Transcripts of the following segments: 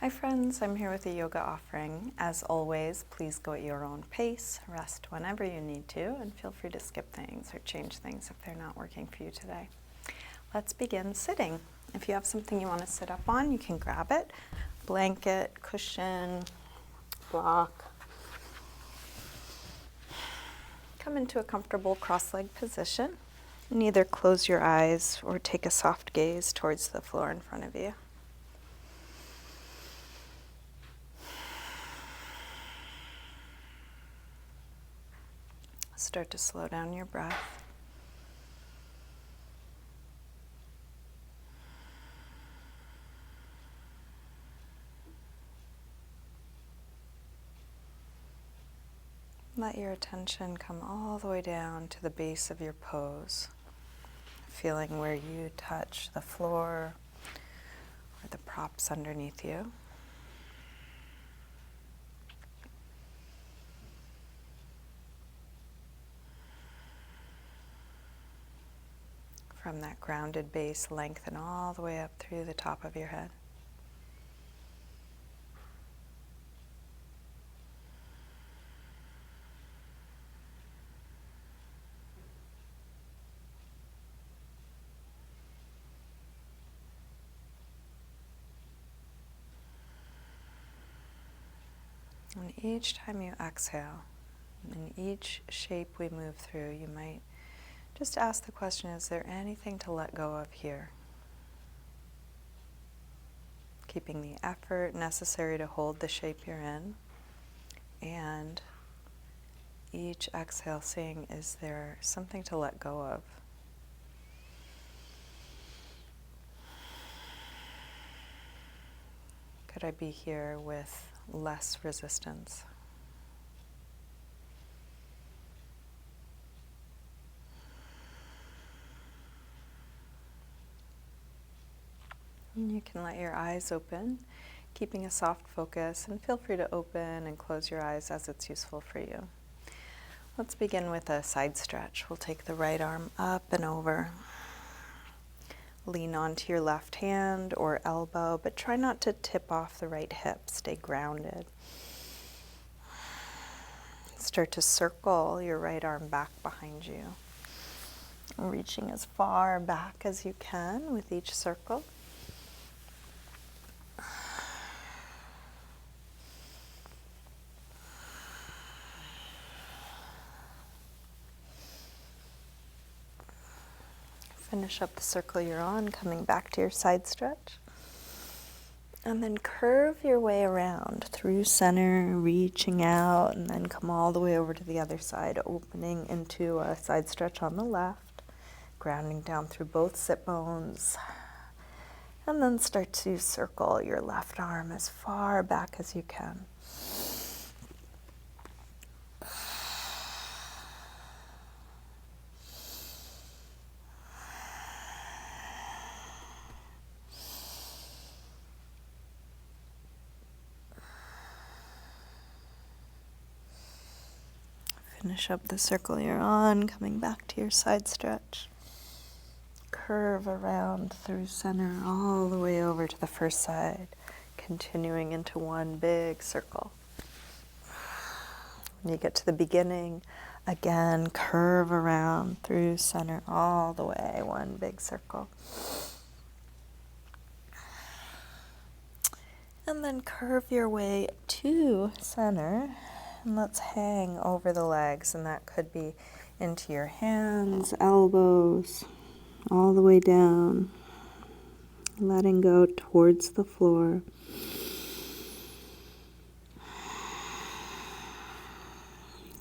Hi friends, I'm here with a yoga offering. As always, please go at your own pace, rest whenever you need to, and feel free to skip things or change things if they're not working for you today. Let's begin sitting. If you have something you want to sit up on, you can grab it. Blanket, cushion, block. Come into a comfortable cross-legged position and either close your eyes or take a soft gaze towards the floor in front of you. Start to slow down your breath. Let your attention come all the way down to the base of your pose, feeling where you touch the floor or the props underneath you. From that grounded base, lengthen all the way up through the top of your head. And each time you exhale, in each shape we move through, you might just ask the question, is there anything to let go of here? Keeping the effort necessary to hold the shape you're in, and each exhale seeing, is there something to let go of? Could I be here with less resistance? And you can let your eyes open, keeping a soft focus, and feel free to open and close your eyes as it's useful for you. Let's begin with a side stretch. We'll take the right arm up and over. Lean onto your left hand or elbow, but try not to tip off the right hip. Stay grounded. Start to circle your right arm back behind you, reaching as far back as you can with each circle. Finish up the circle you're on, coming back to your side stretch. And then curve your way around through center, reaching out, and then come all the way over to the other side, opening into a side stretch on the left, grounding down through both sit bones. And then start to circle your left arm as far back as you can. Finish up the circle you're on, coming back to your side stretch. Curve around through center all the way over to the first side, continuing into one big circle. When you get to the beginning, again, curve around through center all the way, one big circle. And then curve your way to center. And let's hang over the legs, and that could be into your hands, elbows, all the way down, letting go towards the floor.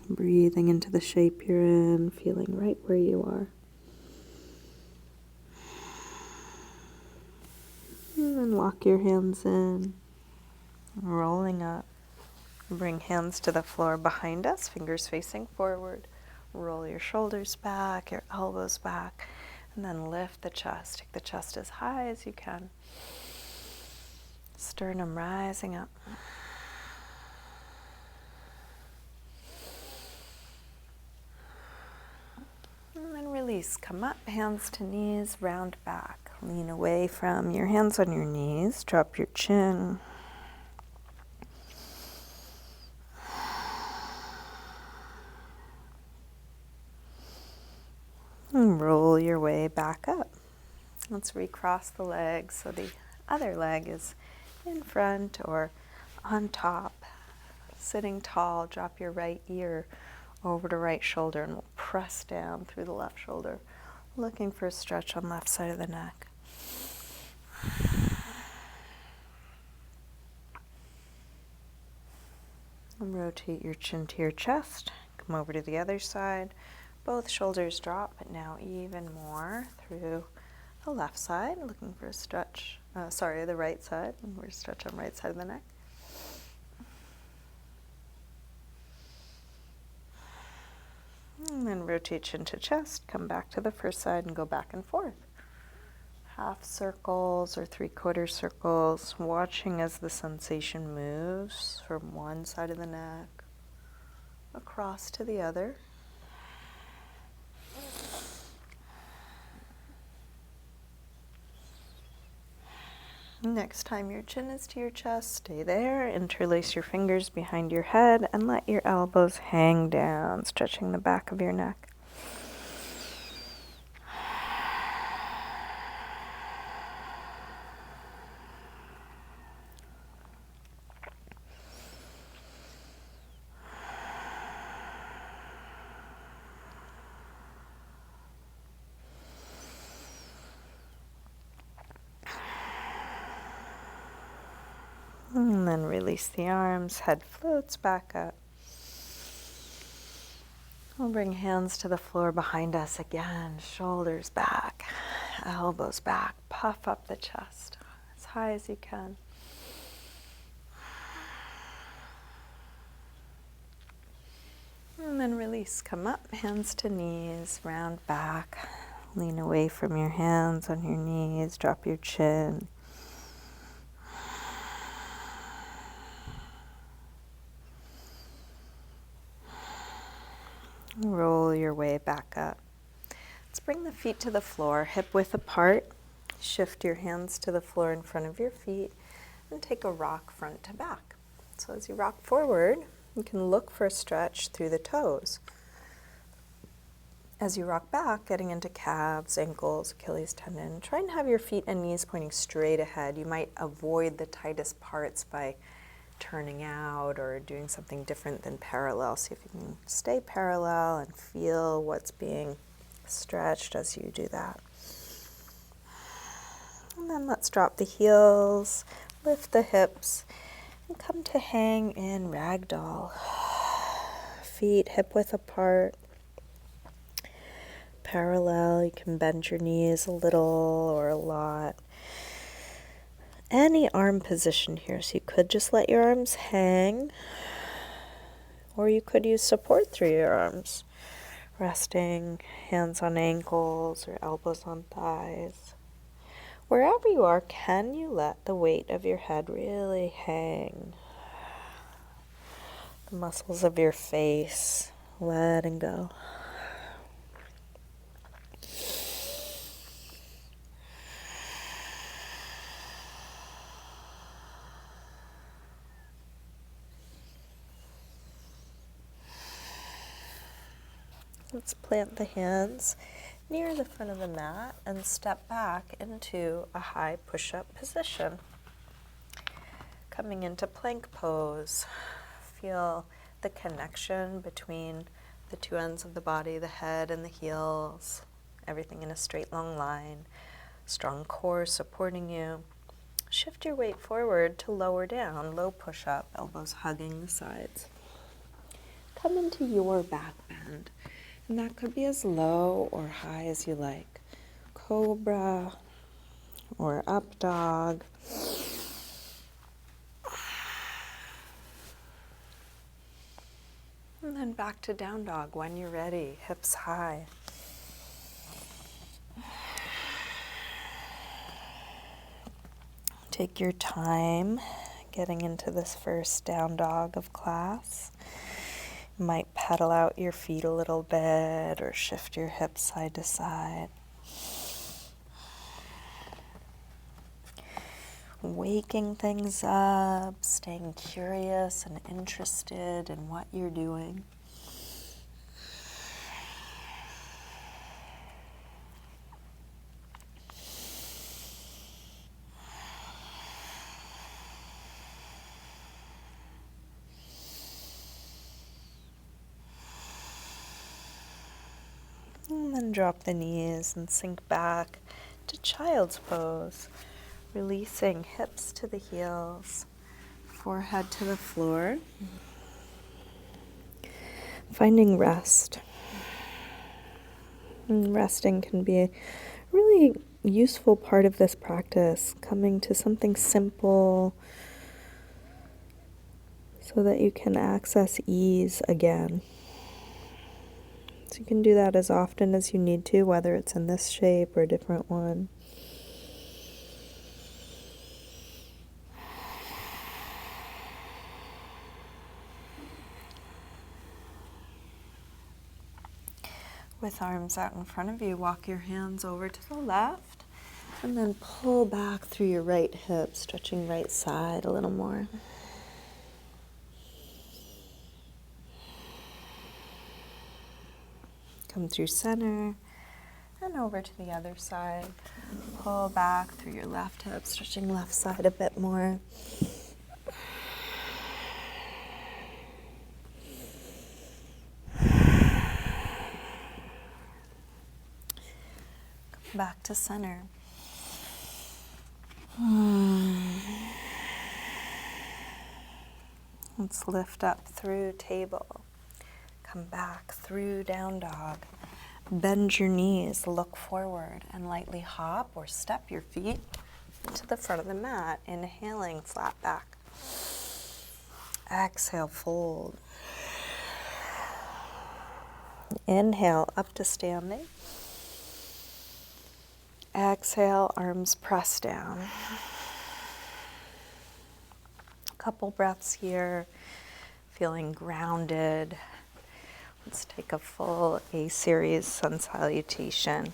Breathing into the shape you're in, feeling right where you are. And then lock your hands in, rolling up. Bring hands to the floor behind us, fingers facing forward. Roll your shoulders back, your elbows back, and then lift the chest. Take the chest as high as you can. Sternum rising up. And then release. Come up, hands to knees, round back. Lean away from your hands on your knees. Drop your chin. Let's recross the legs so the other leg is in front or on top. Sitting tall, drop your right ear over to right shoulder and we'll press down through the left shoulder, looking for a stretch on left side of the neck. And rotate your chin to your chest. Come over to the other side. Both shoulders drop, but now even more through the left side, looking for a stretch. The right side. We're a stretch on right side of the neck. And then rotate chin to chest. Come back to the first side and go back and forth. Half circles or 3/4 circles, watching as the sensation moves from one side of the neck across to the other. Next time your chin is to your chest, stay there. Interlace your fingers behind your head and let your elbows hang down, stretching the back of your neck. And then release the arms, head floats back up. We'll bring hands to the floor behind us again, shoulders back, elbows back, puff up the chest as high as you can. And then release, come up, hands to knees, round back, lean away from your hands on your knees, drop your chin. Roll your way back up. Let's bring the feet to the floor, hip width apart. Shift your hands to the floor in front of your feet and take a rock front to back. So as you rock forward, you can look for a stretch through the toes. As you rock back, getting into calves, ankles, Achilles tendon, try and have your feet and knees pointing straight ahead. You might avoid the tightest parts by turning out or doing something different than parallel. See if you can stay parallel and feel what's being stretched as you do that. And then let's drop the heels, lift the hips, and come to hang in Ragdoll. Feet hip width apart, parallel. You can bend your knees a little or a lot. Any arm position here, so you could just let your arms hang, or you could use support through your arms, resting hands on ankles or elbows on thighs. Wherever you are, can you let the weight of your head really hang? The muscles of your face, letting go. Let's plant the hands near the front of the mat and step back into a high push-up position. Coming into plank pose, feel the connection between the two ends of the body, the head and the heels, everything in a straight long line, strong core supporting you. Shift your weight forward to lower down, low push-up, elbows hugging the sides. Come into your back bend. And that could be as low or high as you like. Cobra or up dog. And then back to down dog when you're ready, hips high. Take your time getting into this first down dog of class. Might pedal out your feet a little bit or shift your hips side to side. Waking things up, staying curious and interested in what you're doing. then drop the knees and sink back to child's pose, releasing hips to the heels, forehead to the floor, finding rest. And resting can be a really useful part of this practice, coming to something simple so that you can access ease again. So you can do that as often as you need to, whether it's in this shape or a different one. With arms out in front of you, walk your hands over to the left and then pull back through your right hip, stretching right side a little more. Come through center and over to the other side. Pull back through your left hip, stretching left side a bit more. Come back to center. Let's lift up through table. Come back through down dog. Bend your knees, look forward, and lightly hop or step your feet to the front of the mat, inhaling flat back. Exhale, fold. Inhale, up to standing. Exhale, arms press down. Couple breaths here, feeling grounded. Let's take a full A-series sun salutation.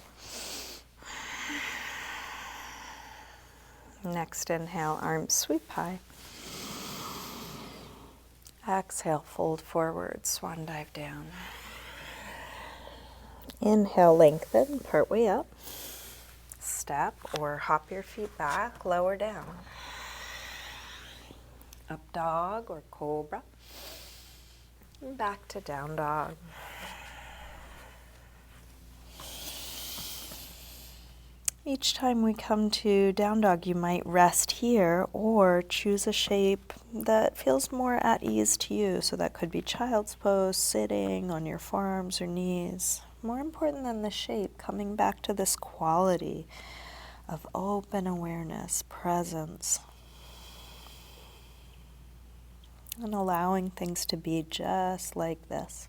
Next inhale, arms sweep high. Exhale, fold forward, swan dive down. Inhale, lengthen, part way up. Step or hop your feet back, lower down. Up dog or cobra. And back to down dog. Each time we come to down dog, you might rest here or choose a shape that feels more at ease to you. So that could be child's pose, sitting on your forearms or knees. More important than the shape, coming back to this quality of open awareness, presence, and allowing things to be just like this.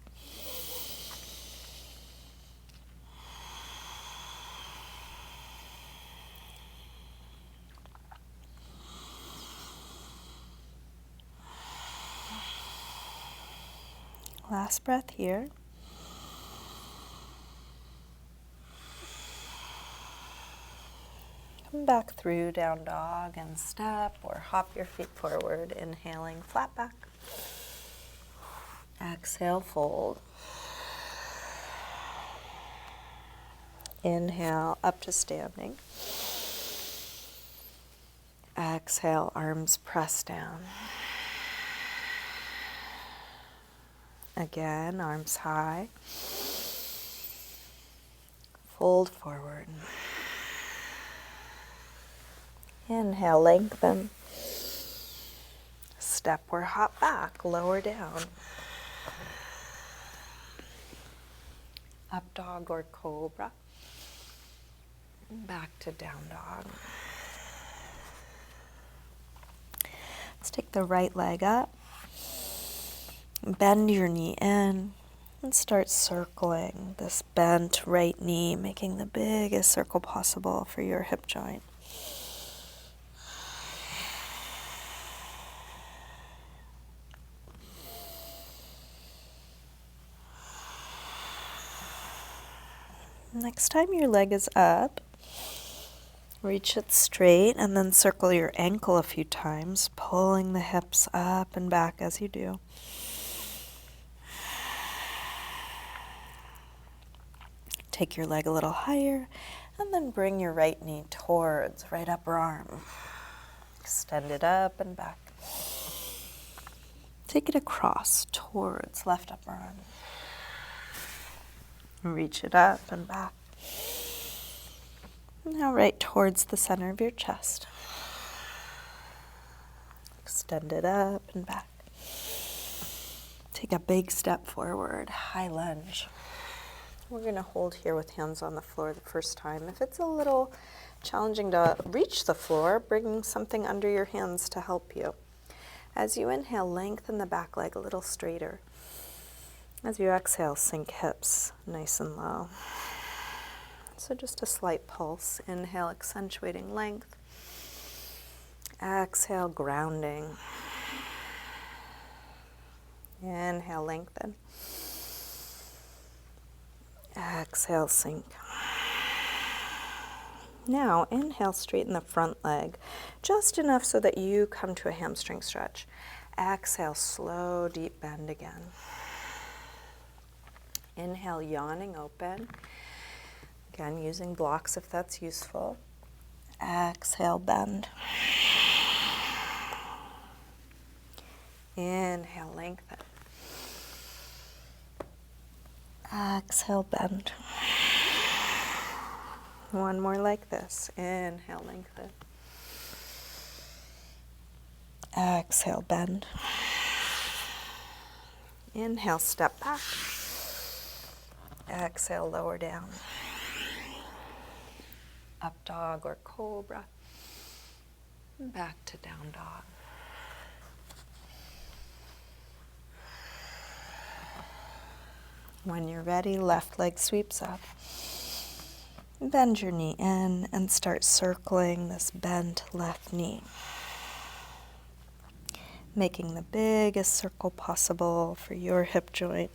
Last breath here. Come back through down dog and step or hop your feet forward, inhaling flat back. Exhale, fold. Inhale, up to standing. Exhale, arms press down. Again, arms high. Fold forward. Inhale, lengthen. Step or hop back, lower down. Up dog or cobra. Back to down dog. Let's take the right leg up. Bend your knee in and start circling this bent right knee, making the biggest circle possible for your hip joint. Next time your leg is up, reach it straight and then circle your ankle a few times, pulling the hips up and back as you do. Take your leg a little higher and then bring your right knee towards right upper arm. Extend it up and back. Take it across towards left upper arm. Reach it up and back. Now right towards the center of your chest. Extend it up and back. Take a big step forward, high lunge. We're going to hold here with hands on the floor the first time. If it's a little challenging to reach the floor, bring something under your hands to help you. As you inhale, lengthen the back leg a little straighter. As you exhale, sink hips nice and low. So just a slight pulse. Inhale, accentuating length. Exhale, grounding. Inhale, lengthen. Exhale, sink. Now, inhale, straighten the front leg, just enough so that you come to a hamstring stretch. Exhale, slow, deep bend again. Inhale, yawning open. Again, using blocks if that's useful. Exhale, bend. Inhale, lengthen. Exhale, bend. One more like this. Inhale, lengthen. Exhale, bend. Inhale, step back. Exhale, lower down. Up dog or cobra. Back to down dog. When you're ready, left leg sweeps up. Bend your knee in and start circling this bent left knee. Making the biggest circle possible for your hip joint.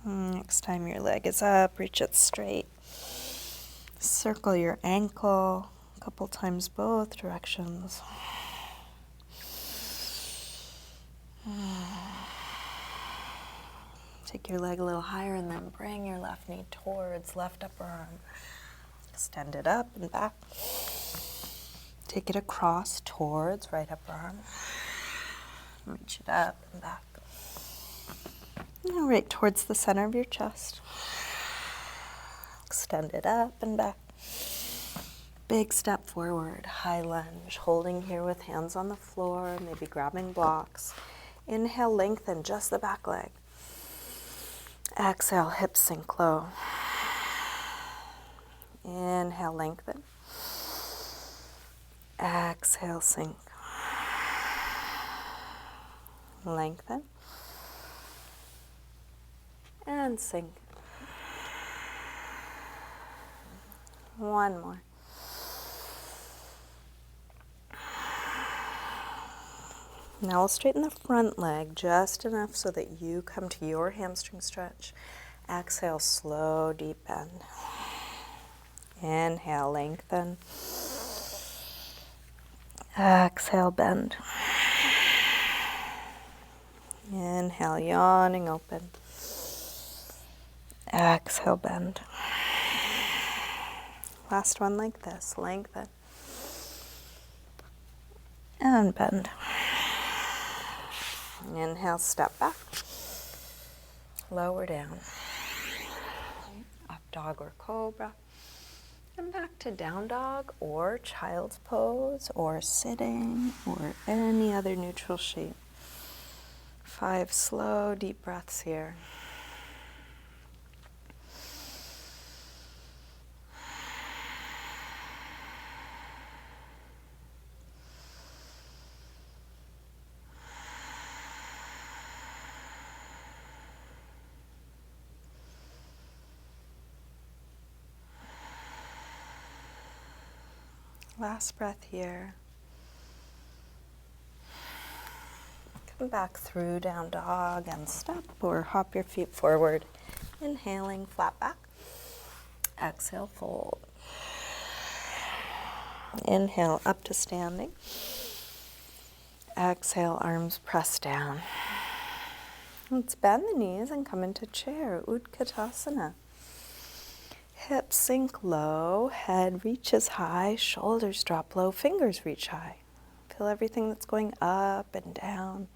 Next time your leg is up, reach it straight. Circle your ankle a couple times both directions. Take your leg a little higher and then bring your left knee towards left upper arm. Extend it up and back. Take it across towards right upper arm. Reach it up and back. Now right towards the center of your chest. Extend it up and back. Big step forward, high lunge, holding here with hands on the floor, maybe grabbing blocks. Inhale, lengthen just the back leg. Exhale, hips sink low. Inhale, lengthen. Exhale, sink. Lengthen. And sink. One more. Now we'll straighten the front leg just enough so that you come to your hamstring stretch. Exhale, slow, deep bend. Inhale, lengthen. Exhale, bend. Inhale, yawning open. Exhale, bend. Last one like this, lengthen. And bend. Inhale, step back. Lower down. Up dog or cobra. And back to down dog or child's pose or sitting or any other neutral shape. 5 slow, deep breaths here. Last breath here. Come back through down dog and step or hop your feet forward. Inhaling, flat back. Exhale, fold. Inhale, up to standing. Exhale, arms press down. Let's bend the knees and come into chair, Utkatasana. Hips sink low, head reaches high, shoulders drop low, fingers reach high. Feel everything that's going up and down.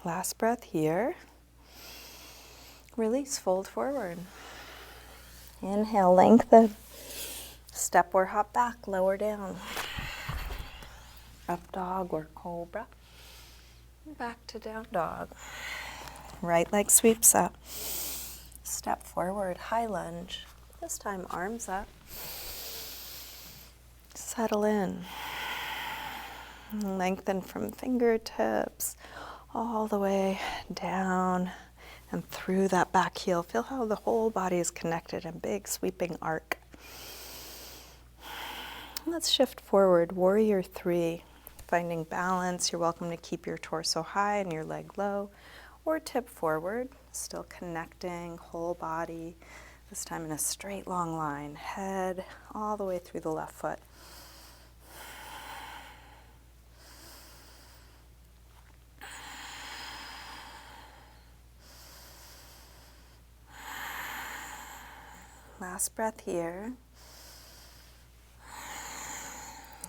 Last breath here. Release, fold forward. Inhale, lengthen. Step or hop back, lower down. Up dog or cobra. Back to down dog. Right leg sweeps up. Step forward, high lunge. This time arms up. Settle in. Lengthen from fingertips all the way down and through that back heel. Feel how the whole body is connected, a big sweeping arc. Let's shift forward, warrior three. Finding balance, you're welcome to keep your torso high and your leg low, or tip forward, still connecting, whole body, this time in a straight long line, head all the way through the left foot. Last breath here.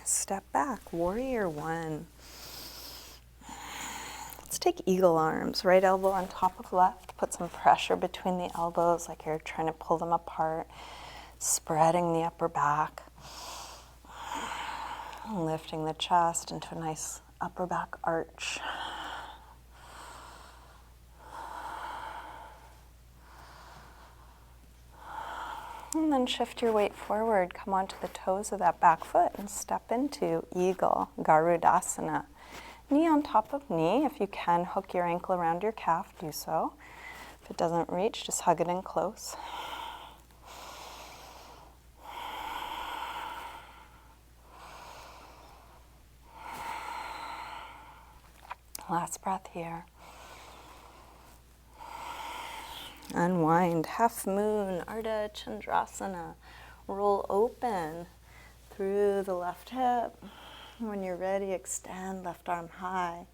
Step back, warrior one. Let's take eagle arms, right elbow on top of left. Put some pressure between the elbows like you're trying to pull them apart. Spreading the upper back. Lifting the chest into a nice upper back arch. And then shift your weight forward. Come onto the toes of that back foot and step into eagle, Garudasana. Knee on top of knee. If you can, hook your ankle around your calf, do so. If it doesn't reach, just hug it in close. Last breath here. Unwind, half moon, Ardha Chandrasana. Roll open through the left hip. When you're ready, extend left arm high.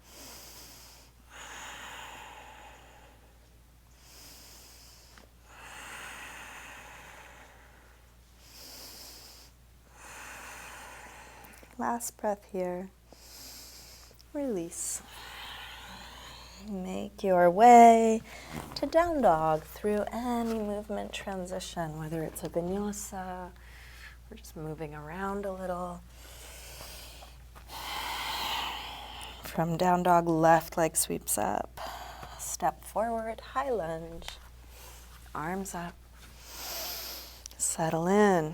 Last breath here. Release. Make your way to down dog through any movement transition, whether it's a vinyasa or just moving around a little. From down dog, left leg sweeps up. Step forward, high lunge. Arms up. Settle in.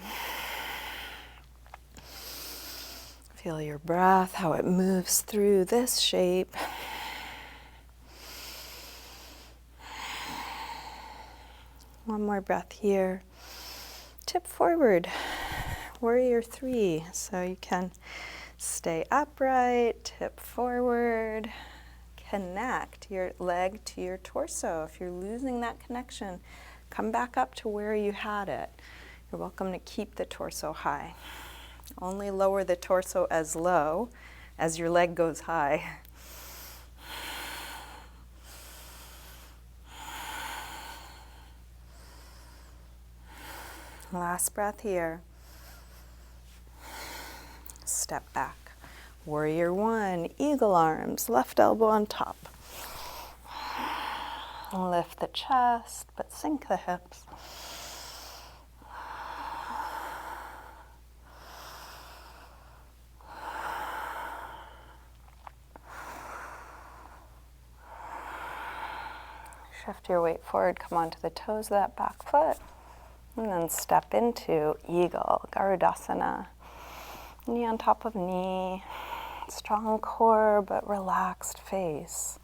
Feel your breath, how it moves through this shape. One more breath here. Tip forward, warrior three. So you can stay upright, tip forward, connect your leg to your torso. If you're losing that connection, come back up to where you had it. You're welcome to keep the torso high. Only lower the torso as low as your leg goes high. Last breath here. Step back. Warrior one, eagle arms, left elbow on top. Lift the chest, but sink the hips. Shift your weight forward, come onto the toes of that back foot. And then step into eagle, Garudasana. Knee on top of knee. Strong core, but relaxed face.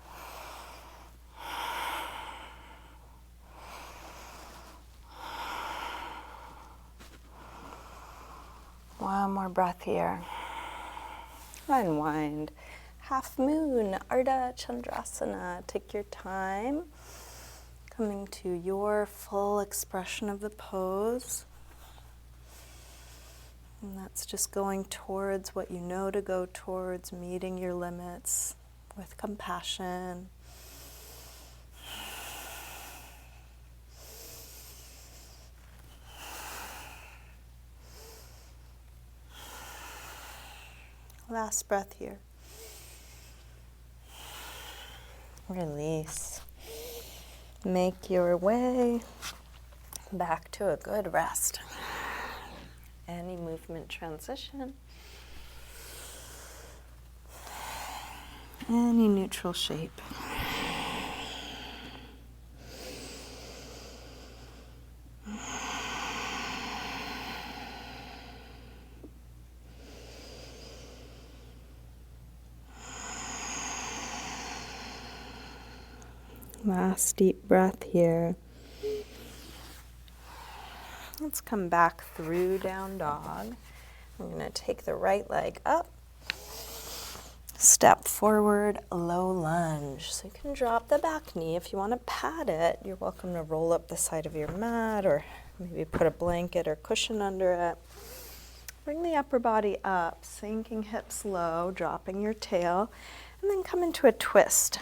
One more breath here. Unwind. Half moon, Ardha Chandrasana. Take your time. Coming to your full expression of the pose. And that's just going towards what you know to go towards, meeting your limits with compassion. Last breath here. Release. Make your way back to a good rest. Any movement transition. Any neutral shape. Last deep breath here. Let's come back through down dog. I'm going to take the right leg up. Step forward, low lunge. So you can drop the back knee. If you want to pad it, you're welcome to roll up the side of your mat or maybe put a blanket or cushion under it. Bring the upper body up, sinking hips low, dropping your tail, and then come into a twist.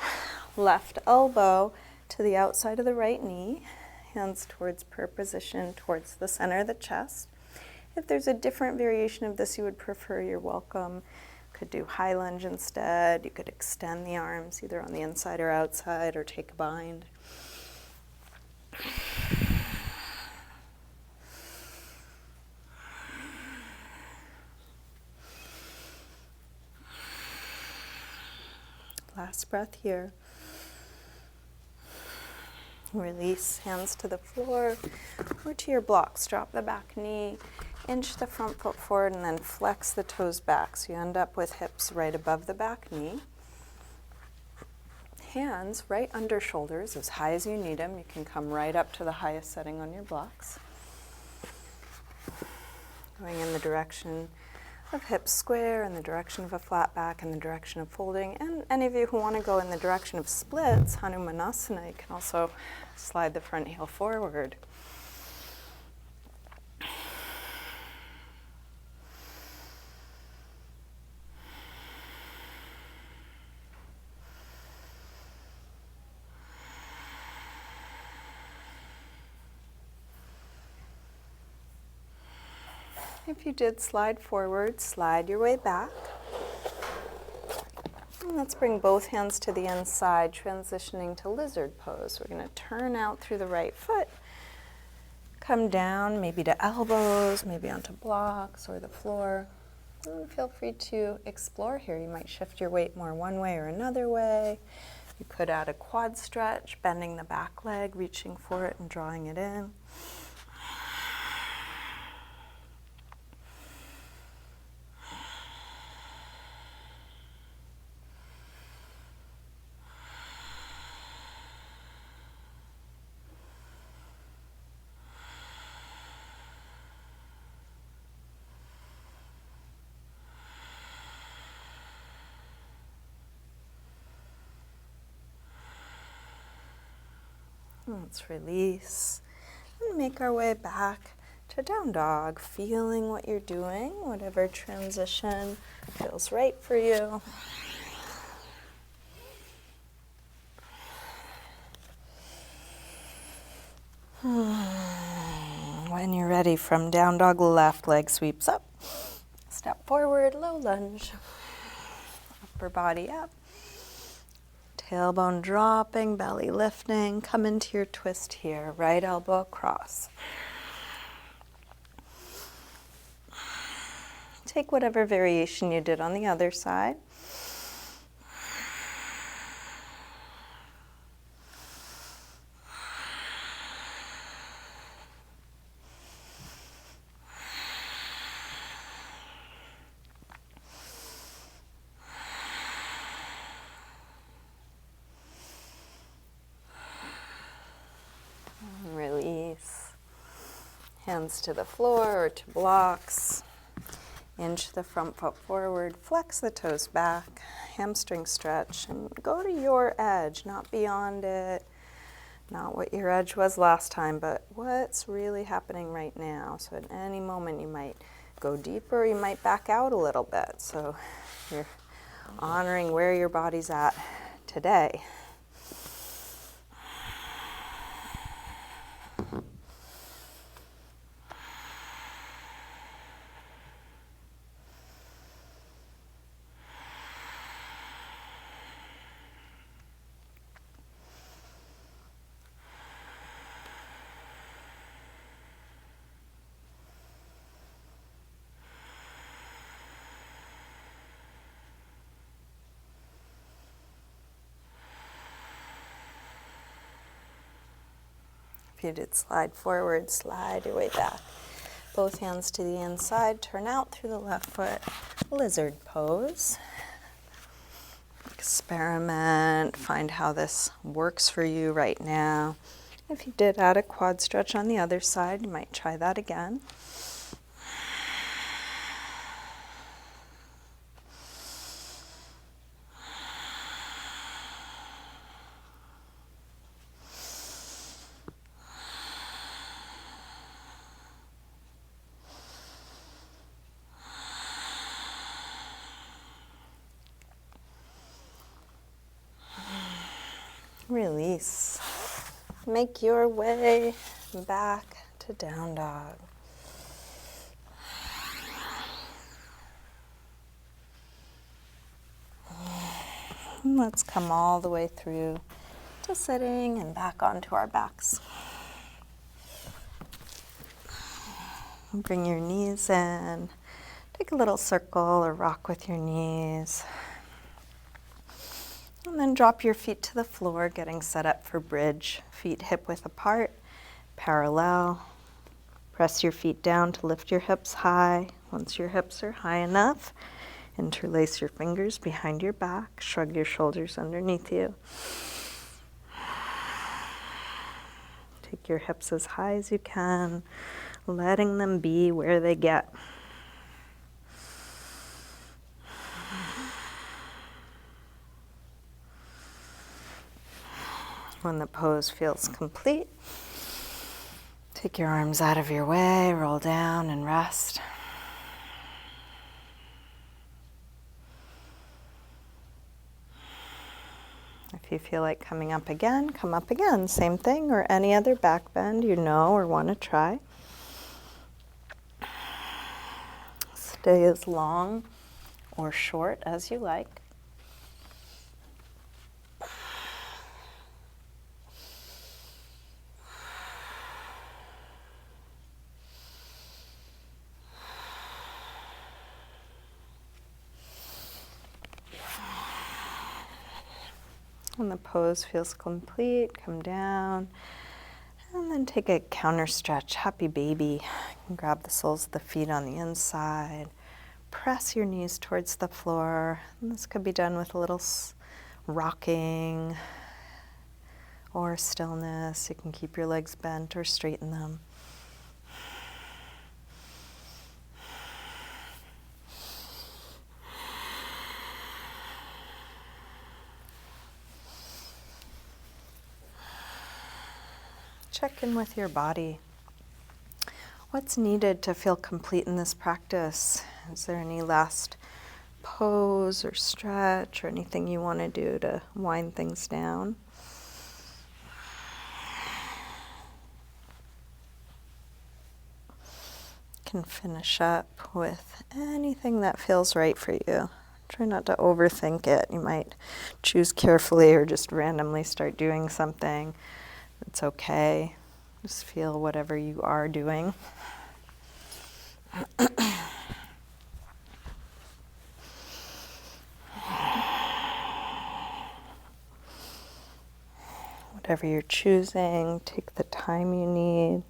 Left elbow to the outside of the right knee, hands towards prayer position, towards the center of the chest. If there's a different variation of this you would prefer, you're welcome. Could do high lunge instead. You could extend the arms either on the inside or outside or take a bind. Last breath here. Release, hands to the floor or to your blocks. Drop the back knee, inch the front foot forward, and then flex the toes back. So you end up with hips right above the back knee. Hands right under shoulders, as high as you need them. You can come right up to the highest setting on your blocks. Going in the direction of hips square, in the direction of a flat back, in the direction of folding. And any of you who want to go in the direction of splits, Hanumanasana, you can also slide the front heel forward. If you did slide forward, slide your way back. And let's bring both hands to the inside, transitioning to lizard pose. We're going to turn out through the right foot, come down maybe to elbows, maybe onto blocks or the floor. And feel free to explore here. You might shift your weight more one way or another way. You could add a quad stretch, bending the back leg, reaching for it and drawing it in. Let's release and make our way back to down dog, feeling what you're doing, whatever transition feels right for you. When you're ready, from down dog, left leg sweeps up. Step forward, low lunge. Upper body up. Tailbone dropping, belly lifting. Come into your twist here. Right elbow across. Take whatever variation you did on the other side. Release. Hands to the floor or to blocks. Inch the front foot forward. Flex the toes back. Hamstring stretch. And go to your edge, not beyond it. Not what your edge was last time, but what's really happening right now. So at any moment you might go deeper, you might back out a little bit. So you're honoring where your body's at today. If you did slide forward, slide your way back. Both hands to the inside, turn out through the left foot, lizard pose. Experiment, find how this works for you right now. If you did add a quad stretch on the other side, you might try that again. Release. Make your way back to down dog. And let's come all the way through to sitting and back onto our backs. Bring your knees in. Take a little circle or rock with your knees. And then drop your feet to the floor, getting set up for bridge. Feet hip width apart, parallel. Press your feet down to lift your hips high. Once your hips are high enough, interlace your fingers behind your back. Shrug your shoulders underneath you. Take your hips as high as you can, letting them be where they get. When the pose feels complete, take your arms out of your way, roll down and rest. If you feel like coming up again, come up again. Same thing, or any other back bend you know or want to try. Stay as long or short as you like. When the pose feels complete, come down and then take a counter stretch, happy baby. You can grab the soles of the feet on the inside, press your knees towards the floor. And this could be done with a little rocking or stillness. You can keep your legs bent or straighten them. Check in with your body. What's needed to feel complete in this practice? Is there any last pose or stretch or anything you want to do to wind things down? You can finish up with anything that feels right for you. Try not to overthink it. You might choose carefully or just randomly start doing something. It's okay. Just feel whatever you are doing. Whatever you're choosing, take the time you need.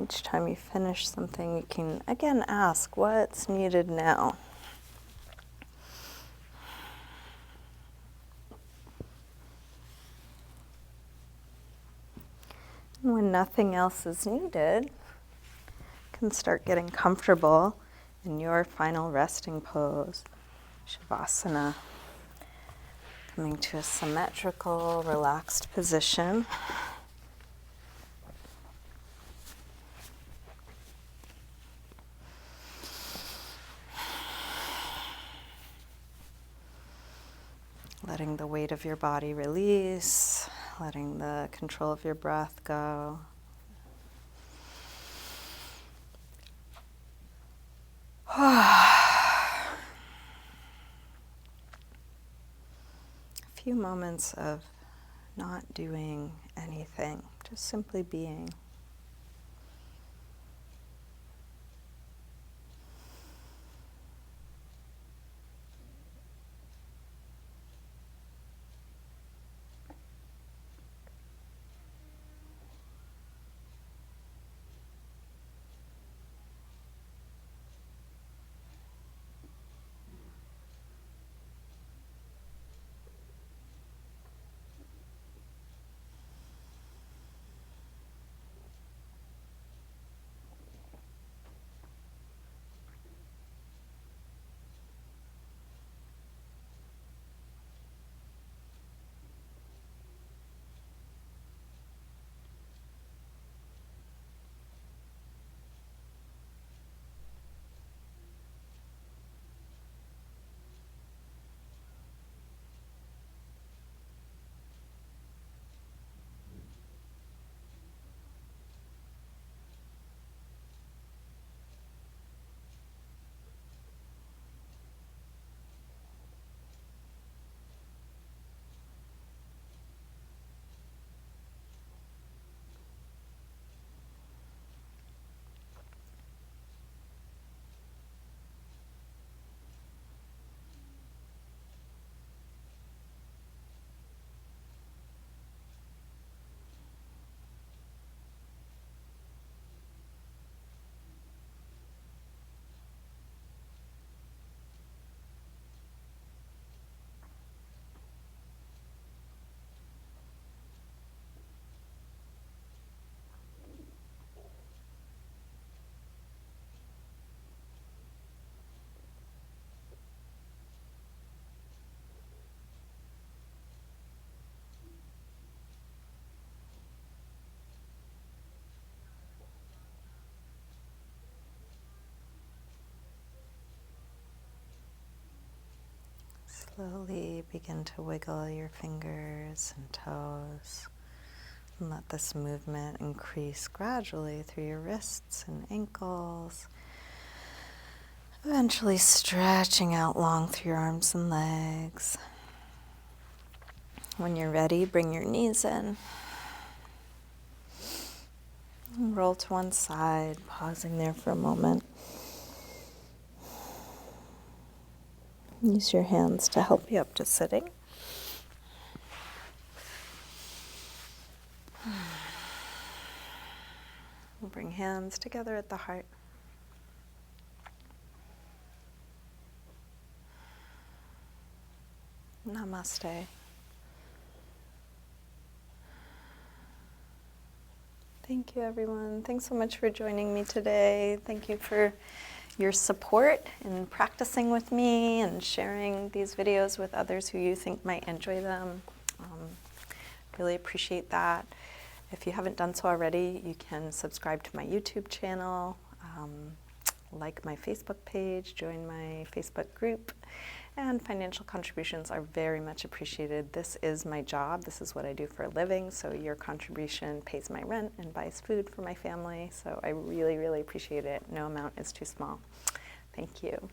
Each time you finish something, you can again ask, what's needed now? And when nothing else is needed, you can start getting comfortable in your final resting pose, Shavasana. Coming to a symmetrical, relaxed position. Letting the weight of your body release, letting the control of your breath go. A few moments of not doing anything, just simply being. Slowly begin to wiggle your fingers and toes and let this movement increase gradually through your wrists and ankles, eventually stretching out long through your arms and legs. When you're ready, bring your knees in. And roll to one side, pausing there for a moment. Use your hands to help you up to sitting. Bring hands together at the heart. Namaste. Thank you, everyone. Thanks so much for joining me today. Thank you for your support in practicing with me and sharing these videos with others who you think might enjoy them. Really appreciate that. If you haven't done so already, you can subscribe to my YouTube channel, like my Facebook page, join my Facebook group, and financial contributions are very much appreciated. This is my job. This is what I do for a living, so your contribution pays my rent and buys food for my family, so I really, really appreciate it. No amount is too small. Thank you.